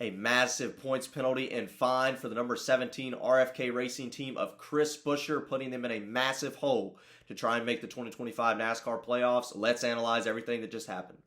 A massive points penalty and fine for the number 17 RFK Racing team of Chris Buescher, putting them in a massive hole to try and make the 2025 NASCAR playoffs. Let's analyze everything that just happened.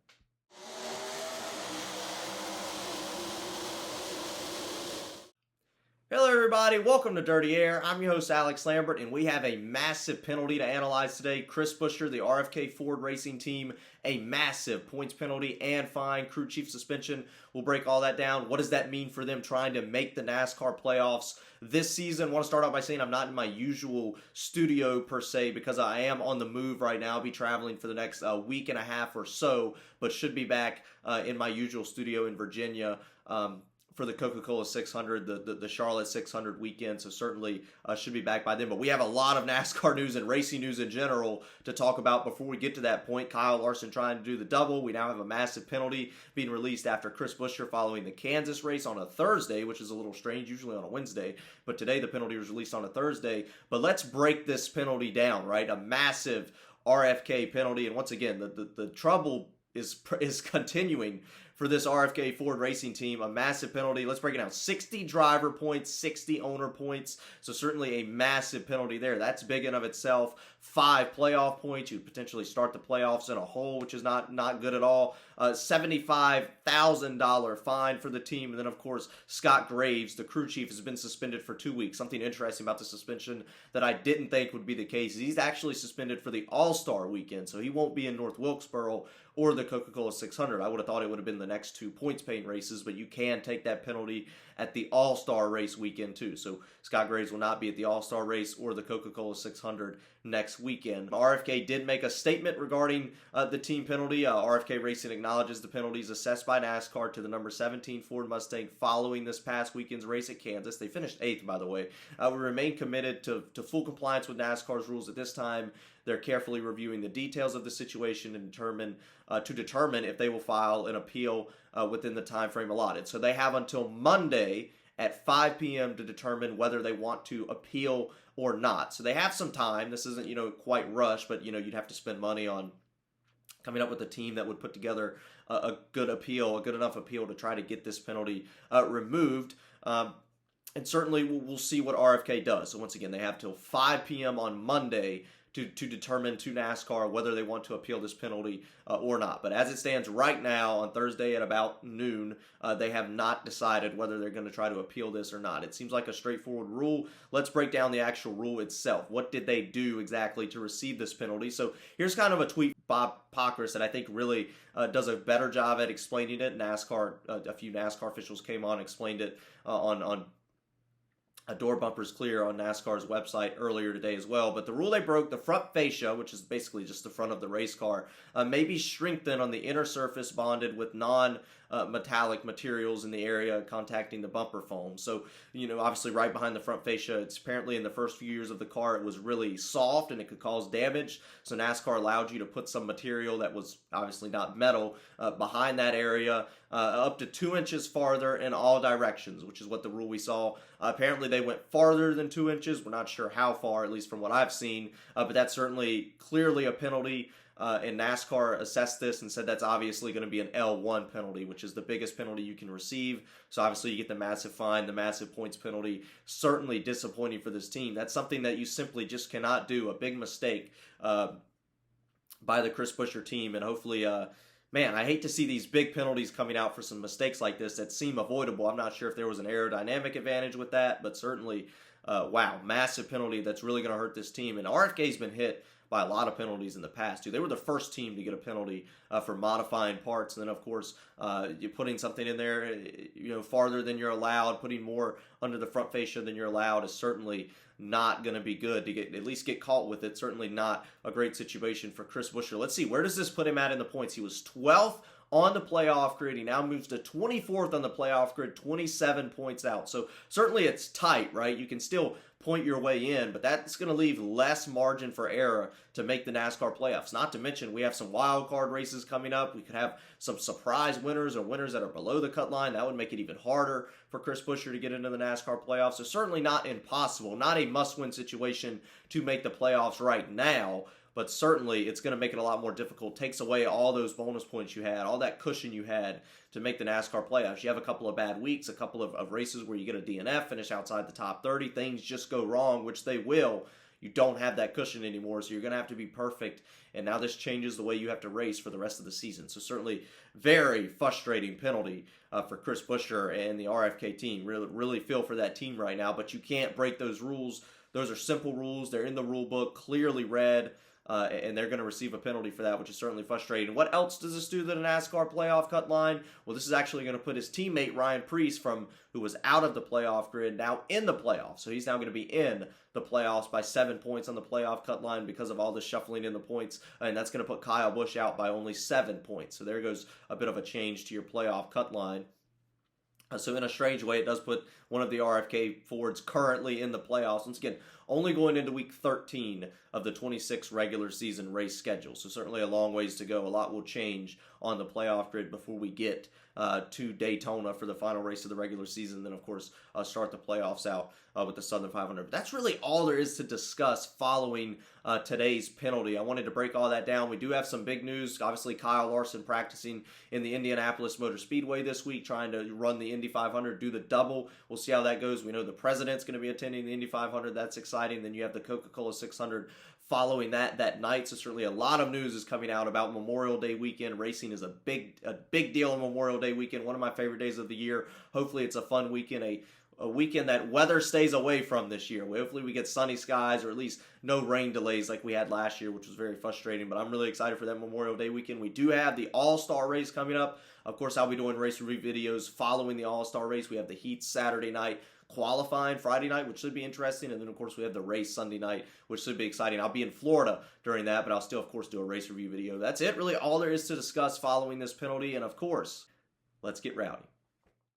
Hello everybody, welcome to Dirty Air. I'm your host Alex Lambert, and we have a massive penalty to analyze today. Chris Buescher, the RFK Ford Racing team, a massive points penalty and fine, crew chief suspension. We'll break all that down. What does that mean for them trying to make the NASCAR playoffs this season? I want to start off by saying I'm not in my usual studio per se because I am on the move right now. I'll be traveling for the next week and a half or so, but should be back in my usual studio in Virginia for the Coca-Cola 600, the Charlotte 600 weekend, so certainly should be back by then. But we have a lot of NASCAR news and racing news in general to talk about before we get to that point. Kyle Larson trying to do the double. We now have a massive penalty being released after Chris Buescher following the Kansas race on a Thursday, which is a little strange, usually on a Wednesday. But today the penalty was released on a Thursday. But let's break this penalty down, right? A massive RFK penalty. And once again, the trouble is continuing for this RFK Ford Racing team. A massive penalty. Let's break it down. 60 driver points, 60 owner points. So certainly a massive penalty there. That's big in of itself. 5 playoff points. You'd potentially start the playoffs in a hole, which is not good at all. $75,000 fine for the team. And then, of course, Scott Graves, the crew chief, has been suspended for 2 weeks. Something interesting about the suspension that I didn't think would be the case is he's actually suspended for the All-Star weekend. So he won't be in North Wilkesboro or the Coca-Cola 600. I would have thought it would have been the next 2 points-paying races, but you can take that penalty at the All-Star race weekend too. So Scott Graves will not be at the All-Star race or the Coca-Cola 600 next weekend. RFK did make a statement regarding the team penalty. RFK Racing acknowledges the penalties assessed by NASCAR to the number 17 Ford Mustang following this past weekend's race at Kansas. They finished 8th, by the way. We remain committed to full compliance with NASCAR's rules at this time. They're carefully reviewing the details of the situation and determine if they will file an appeal within the time frame allotted. So they have until Monday at 5 p.m. to determine whether they want to appeal or not. So they have some time. This isn't, quite rushed, but, you'd have to spend money on coming up with a team that would put together a good enough appeal to try to get this penalty removed. And certainly we'll see what RFK does. So once again, they have till 5 p.m. on Monday to determine to NASCAR whether they want to appeal this penalty or not. But as it stands right now on Thursday at about noon, they have not decided whether they're going to try to appeal this or not. It seems like a straightforward rule. Let's break down the actual rule itself. What did they do exactly to receive this penalty? So here's kind of a tweet from Bob Pockris that I think really does a better job at explaining it. NASCAR, a few NASCAR officials came on and explained it on Door Bumpers Clear on NASCAR's website earlier today as well. But the rule they broke, the front fascia, which is basically just the front of the race car, may be strengthened on the inner surface bonded with non-metallic materials in the area contacting the bumper foam. So, obviously right behind the front fascia, it's apparently in the first few years of the car, it was really soft and it could cause damage. So NASCAR allowed you to put some material that was obviously not metal behind that area, up to 2 inches farther in all directions, which is what the rule we saw. Apparently they went farther than 2 inches. We're not sure how far, at least from what I've seen, but that's certainly clearly a penalty. And NASCAR assessed this and said that's obviously going to be an L1 penalty, which is the biggest penalty you can receive. So obviously you get the massive fine, the massive points penalty. Certainly disappointing for this team. That's something that you simply just cannot do. A big mistake by the Chris Buescher team, and hopefully man, I hate to see these big penalties coming out for some mistakes like this that seem avoidable. I'm not sure if there was an aerodynamic advantage with that, but certainly, wow, massive penalty that's really going to hurt this team. And RFK's been hit by a lot of penalties in the past, too. They were the first team to get a penalty for modifying parts. And then, of course, you're putting something in there, farther than you're allowed, putting more under the front fascia than you're allowed is certainly not going to be good to at least get caught with it. Certainly not a great situation for Chris Buescher. Let's see, where does this put him at in the points? He was 12th on the playoff grid. He now moves to 24th on the playoff grid, 27 points out. So certainly it's tight, right? You can still point your way in, but that's going to leave less margin for error to make the NASCAR playoffs. Not to mention, we have some wild card races coming up. We could have some surprise winners or winners that are below the cut line. That would make it even harder for Chris Buescher to get into the NASCAR playoffs. So certainly not impossible, not a must-win situation to make the playoffs right now. but certainly it's going to make it a lot more difficult. Takes away all those bonus points you had, all that cushion you had to make the NASCAR playoffs. You have a couple of bad weeks, a couple of races where you get a DNF, finish outside the top 30, things just go wrong, which they will. You don't have that cushion anymore, so you're going to have to be perfect, and now this changes the way you have to race for the rest of the season. So certainly very frustrating penalty for Chris Buescher and the RFK team. Really feel for that team right now, but you can't break those rules. Those are simple rules. They're in the rule book, clearly read, and they're going to receive a penalty for that, which is certainly frustrating. What else does this do to the NASCAR playoff cut line? Well, this is actually going to put his teammate Ryan Preece, who was out of the playoff grid, now in the playoffs. So he's now going to be in the playoffs by 7 points on the playoff cut line because of all the shuffling in the points, and that's going to put Kyle Busch out by only 7 points. So there goes a bit of a change to your playoff cut line. So in a strange way, it does put one of the RFK Fords currently in the playoffs. Once again, only going into week 13 of the 26 regular season race schedule. So certainly a long ways to go. A lot will change on the playoff grid before we get to Daytona for the final race of the regular season. Then, of course, start the playoffs out with the Southern 500. But that's really all there is to discuss following today's penalty. I wanted to break all that down. We do have some big news. Obviously, Kyle Larson practicing in the Indianapolis Motor Speedway this week, trying to run the Indy 500, do the double. We'll see how that goes. We know the president's going to be attending the Indy 500. That's exciting. Then you have the Coca-Cola 600 following that night. So certainly a lot of news is coming out about Memorial Day weekend. Racing is a big deal on Memorial Day weekend. One of my favorite days of the year. Hopefully it's a fun weekend, a weekend that weather stays away from this year. Hopefully we get sunny skies or at least no rain delays like we had last year, which was very frustrating. But I'm really excited for that Memorial Day weekend. We do have the All-Star race coming up. Of course, I'll be doing race review videos following the All-Star race. We have the heat Saturday night, qualifying Friday night, which should be interesting. And then, of course, we have the race Sunday night, which should be exciting. I'll be in Florida during that, but I'll still, of course, do a race review video. That's it, really all there is to discuss following this penalty. And, of course, let's get rowdy.